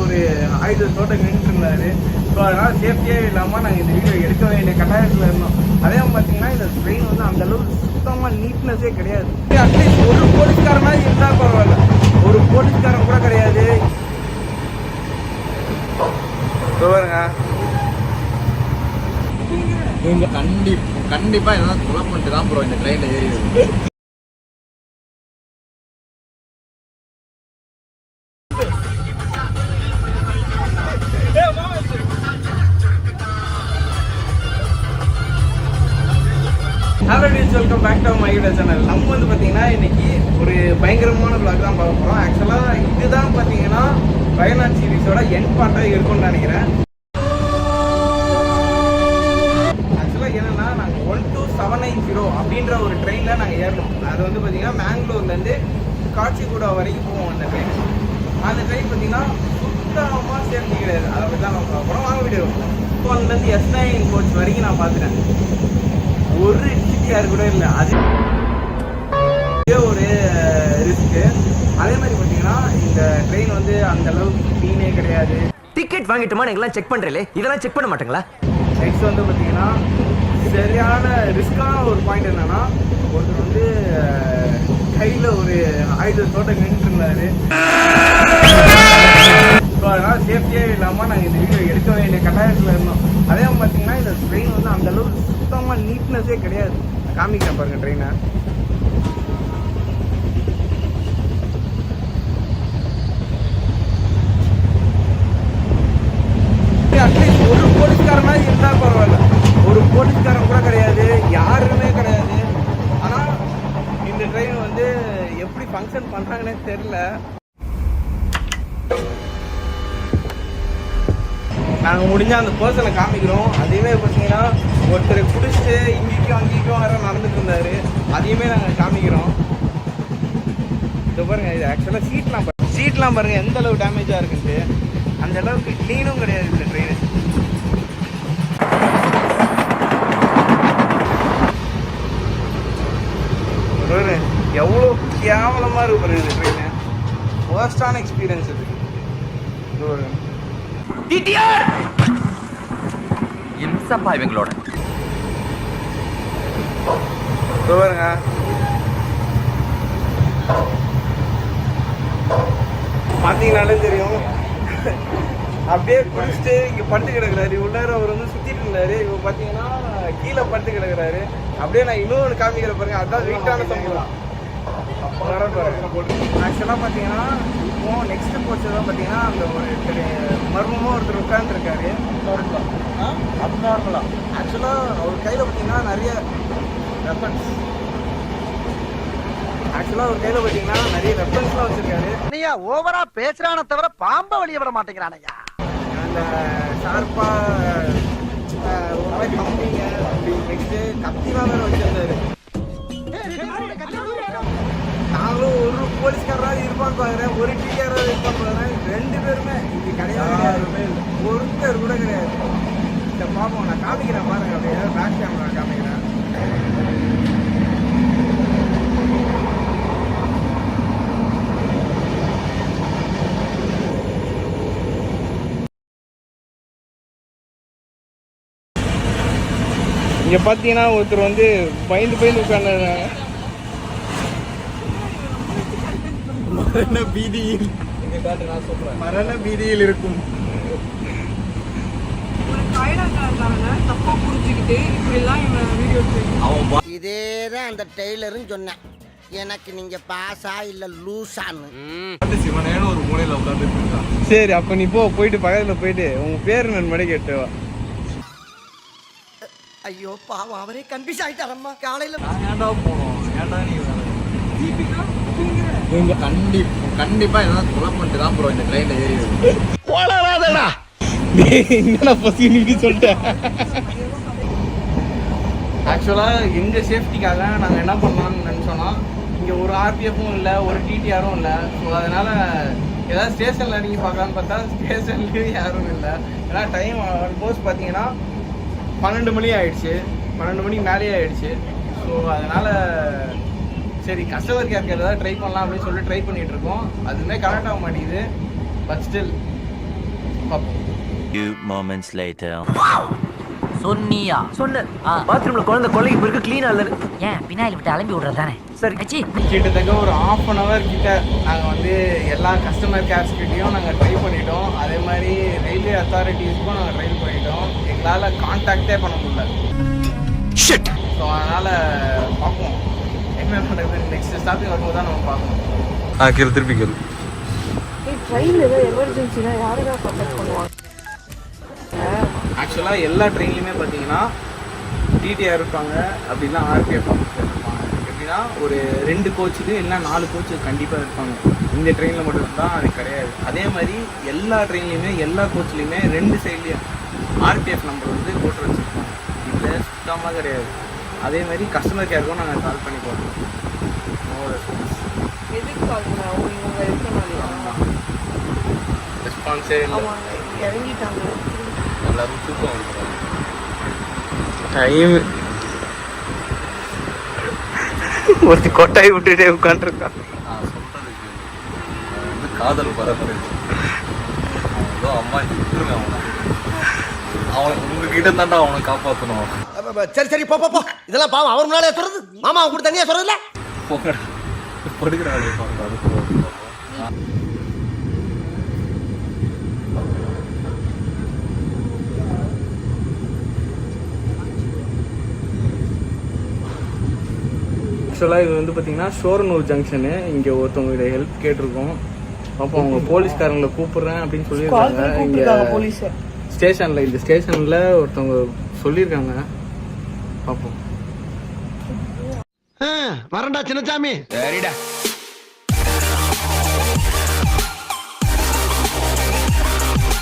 ஒரு ஆயுதத்தோட்ட நின்றுட்டு இருந்தாரு. ஸோ அதனால் சேஃப்டியே இல்லாமல் நாங்கள் இந்த வீடியோ எடுக்க வேண்டிய கட்டாயத்தில் இருந்தோம். அதே பார்த்தீங்கன்னா இந்த ட்ரெயின் வந்து அந்தளவுக்கு சுத்தமாக நீட்னஸே கிடையாது. அட்லீஸ்ட் ஒரு போலீஸ்காரனாக இருந்தால் பரவாயில்ல, ஒரு போலீஸ்காரன் கூட கிடையாது. பாருங்க, இவங்க கண்டிப்பாக எதாவது கொலை பண்ணிட்டு தான் ப்ரோ இந்த ட்ரெயினில் ஏறி. Hello dears, welcome back to my YouTube channel. நம்ம வந்து பார்த்தீங்கன்னா இன்னைக்கு ஒரு பயங்கரமான vlog தான் பார்க்க போகிறோம். ஆக்சுவலாக இதுதான் பார்த்தீங்கன்னா வயநாடு சீரீஸோட எண்ட் பார்ட்டாக இருக்கும்னு நினைக்கிறேன். ஆக்சுவலாக என்னென்னா நாங்கள் 12790 அப்படின்ற ஒரு ட்ரெயினில் நாங்கள் ஏறணும். அது வந்து பார்த்தீங்கன்னா மேங்களூர்லேருந்து காட்சிகூடா வரைக்கும் போவோம் அந்த ட்ரெயின். அந்த ட்ரெயின் பார்த்தீங்கன்னா சுத்தமாக சேஃப்டி கிடையாது. அதை பற்றி தான் நம்ம பார்க்க போகிறோம். வாங்க வீடியோ. ஒன்லேருந்து S9 கோச் வரைக்கும் நான் பார்த்துட்டேன். ஒரு டிடிஆர் கூட இல்லை. அது ஒரு ரிஸ்க்கு. அதே மாதிரி பார்த்தீங்கன்னா இந்த ட்ரெயின் வந்து அந்த அளவுக்கு க்ளீனே கிடையாது. டிக்கெட் வாங்கிட்டோமா எங்கெல்லாம் செக் பண்ணுறீங்களே, இதெல்லாம் செக் பண்ண மாட்டேங்களா? நெக்ஸ்ட் வந்து பார்த்தீங்கன்னா சரியான ரிஸ்கான ஒரு பாயிண்ட் என்னன்னா, ஒருத்தர் வந்து கையில் ஒரு ஆயுதத்தோட்ட நின்றுட்டு இருந்தாரு. ஸோ அதனால் சேஃப்டியே இல்லாமல் நாங்கள் இந்த வீடியோ எடுக்க வேண்டிய கட்டாயத்தில் இருந்தோம். அதே பார்த்தீங்கன்னா இந்த ட்ரெயின் வந்து அந்த அளவுக்கு சுத்தமாக நீட்னஸே கிடையாது. காமிக்கிறேன் பாருங்க ட்ரெயினை. அட்லீஸ்ட் ஒரு போலீஸ்காரனா இருந்தால் பரவாயில்ல, ஒரு போலீஸ்காரன் கூட கிடையாது, யாருமே கிடையாது. ஆனால் இந்த ட்ரெயின் வந்து எப்படி ஃபங்க்ஷன் பண்ணுறாங்கன்னே தெரில. நாங்கள் முடிஞ்சால் அந்த பர்சனை காமிக்கிறோம். அதையுமே பார்த்தீங்கன்னா ஒருத்தரை பிடிச்சிட்டு இங்கேயும் அங்கேயும் வேற நடந்துட்டு இருந்தார். அதையுமே நாங்கள் காமிக்கிறோம். இது பாருங்கள், இது ஆக்சுவலாக சீட்லாம் பாருங்கள் எந்த அளவு டேமேஜாக இருக்குன்ட்டு. அந்த அளவுக்கு க்ளீனும் கிடையாது இந்த ட்ரெயின். எவ்வளோ கேவலமாக இருக்கு பாருங்க இந்த ட்ரெயின். வேர்ஸ்டான எக்ஸ்பீரியன்ஸ் இது. இது ஒரு டிடிஆர் இம்சப்பா இவங்களோட. பாருங்க, பார்த்தீங்கனாலே தெரியும். அப்படியே குளிச்சுட்டு இங்கே படுத்து கிடக்குறாரு. உள்ளார அவர் வந்து சுற்றிட்டு இருந்தாரு. இப்போ பார்த்தீங்கன்னா கீழே படுத்து கிடக்குறாரு. அப்படியே நான் இன்னொன்று காமிக்கிற பாருங்க. அதுதான் வெயிட்டான சம்பளம். ஆக்சுவலாக பார்த்தீங்கன்னா இப்போ நெக்ஸ்ட் கோச் தான் பார்த்தீங்கன்னா அந்த ஒரு மர்மமாக ஒருத்தர் உட்காந்துருக்காரு. அப்நார்மலாக ஆக்சுவலாக அவர் கையில் பார்த்தீங்கன்னா நிறைய வெப்பன்ஸ். ஆக்சுவலாக அவர் கையில் பார்த்தீங்கன்னா நிறைய வெப்பன்ஸ்லாம் வச்சுருக்காரு. ஐயா ஓவரா பேசுறான தவிர பாம்பை வெளியே விட மாட்டேங்கிறான் ஐயா. அந்த ஷார்ப்பாக ஒரு மாதிரி கம்பிங்க அப்படி நெக்ஸ்ட்டு கத்திலாம் வேறு வச்சுருந்தாரு. நாங்களும் ஒரு போலீஸ்காரராக இருப்பான்னு பார்க்குறேன், ஒரு டிடிஆராக இருப்பான்னு பார்க்குறேன். ரெண்டு பேருமே இங்கே கிடையாது, ஒருத்தர் கூட கிடையாது. இந்த பாப்போம், நான் காமிக்கிறேன் பாருங்க. அப்படியே பேக் கேமரா காமிக்கிறேன். இங்கே பார்த்தீங்கன்னா ஒருத்தர் வந்து பயந்து உட்கார்ந்துருக்காங்க. மரண பீதியில் இருக்கும். இதேதான் அந்த டெய்லரும் சொன்னேன், எனக்கு நீங்க பாஸா இல்ல லூசான்னு. ஒரு மூலையில் உட்காந்து. சரி, அப்ப நீ போயிட்டு பக்கத்துல போயிட்டு உங்க பேரு நன்மடை கேட்டு வா. ஐயோ பாவம், அவரே கன்ஃபியூஸ் ஆயிட்டாரம்மா. காலையில ஏன்டா போனோம், ஏன்டா நீ இவங்க கண்டிப்பா எதாவது கொலை பண்ணிட்டு தான் ப்ரோ இந்த ட்ரெயினில் ஏறி. சொல்லிட்டேன். ஆக்சுவலாக எங்கள் சேஃப்டிக்காக நாங்கள் என்ன பண்ணலாம்னு நினச்சோன்னா, இங்கே ஒரு ஆர்பிஎஃப்பும் இல்லை, ஒரு டிடிஆரும் இல்லை. ஸோ அதனால் ஏதாவது ஸ்டேஷனில் இறங்கி பார்க்கலான்னு பார்த்தா ஸ்டேஷன்லேயும் யாரும் இல்லை. ஏன்னா டைம் ஆல்மோஸ்ட் பார்த்தீங்கன்னா 12 மணி ஆகிடுச்சு, 12 மணிக்கு மேலேயே ஆகிடுச்சு. ஸோ அதனால் சரி கஸ்டமர் கேருக்கு ஏதாவது ட்ரை பண்ணலாம் அப்படின்னு சொல்லிட்டு ட்ரை பண்ணிகிட்ருக்கோம். அதுவுமே கனெக்ட் ஆக மாட்டேங்குது. பட் ஸ்டில் பார்ப்போம். Few moments later. சொன்னியா? சொன்னேன் பாத்ரூம்ல குழந்தை கொலைக்கு பிறகு கிளீனா இல்லைன்னு. ஏன் பின்னாடி விட்டு அலம்பி விடுறதானே? சரி அச்சி கிட்டத்தட்ட ஒரு 1/2 hour கிட்ட நாங்கள் வந்து எல்லா கஸ்டமர் கேர்ஸ்கிட்டையும் நாங்கள் ட்ரை பண்ணிட்டோம். அதே மாதிரி ரயில்வே அத்தாரிட்டிஸ்க்கும் நாங்கள் ட்ரை பண்ணிட்டோம். எங்களால் கான்டாக்டே பண்ண முடியல. ஸோ அதனால் பார்ப்போம் என்ன நடக்குது. நெக்ஸ்ட் ஸ்டாப்பிங் வரும்போது தான் நம்ம பார்க்கணும். கேளு திருப்பி கேளு. ட்ரெயினில் ஏதோ எமர்ஜென்சினா யாருதான் கான்டாக்ட் பண்ணுவாங்க? ஆக்சுவலாக எல்லா ட்ரெயின்லையுமே பார்த்தீங்கன்னா டிடிஆர் இருப்பாங்க, அப்படின்னா ஆர்பிஎஃப் இருப்பாங்க. எப்படின்னா ஒரு 2 கோச்சுக்கு இல்லை 4 கோச்சு கண்டிப்பாக இருப்பாங்க. இந்த ட்ரெயினில் மட்டும்தான் அது கிடையாது. அதே மாதிரி எல்லா ட்ரெயின்லையுமே எல்லா கோச்லேயுமே 2 சைட்லேயும் ஆர்பிஎஃப் நம்பர் வந்து போட்டு வச்சுருப்பாங்க. இதில் சுத்தமாக கிடையாது. அதே மாதிரி கஸ்டமர் கேருக்கும் நாங்கள் கால் பண்ணி போடுறோம். எதுக்கு கால் பண்ண அவங்க இருக்கனாலையா? ரெஸ்பான்ஸே இல்லை. அவங்க இறங்கிட்டாங்க. எல்லாரும் தூக்கம் வந்துடும். டைம் ஒருத்தி கொட்டாய் விட்டுட்டே உட்காந்துருக்கான். நான் சொல்றதுக்கு வந்து காதல் பரப்புறது. ஏதோ அம்மா விட்டுருங்க அவனை உங்ககிட்ட தாண்டா அவனை காப்பாற்றணும். சரி சரி போ போ போ. இதெல்லாம் பாவம் அவர் முன்னாலே சொல்றது. மாமா அவங்க கூட தனியா சொல்றதுல போங்கடா படுக்கிறாள். ஆக்சுவலாக இது வந்து பார்த்தீங்கன்னா ஷோரனூர் ஜங்ஷனு. இங்கே ஒருத்தவங்களுடைய ஹெல்ப் கேட்டிருக்கோம். அப்போ அவங்க போலீஸ்காரங்களை கூப்பிடுறேன் அப்படின்னு சொல்லியிருக்காங்க. இங்கே போலீஸ் ஸ்டேஷனில் இந்த ஸ்டேஷனில் ஒருத்தவங்க சொல்லியிருக்காங்க. பார்ப்போம். வரண்டா சின்னசாமி. சரிடா.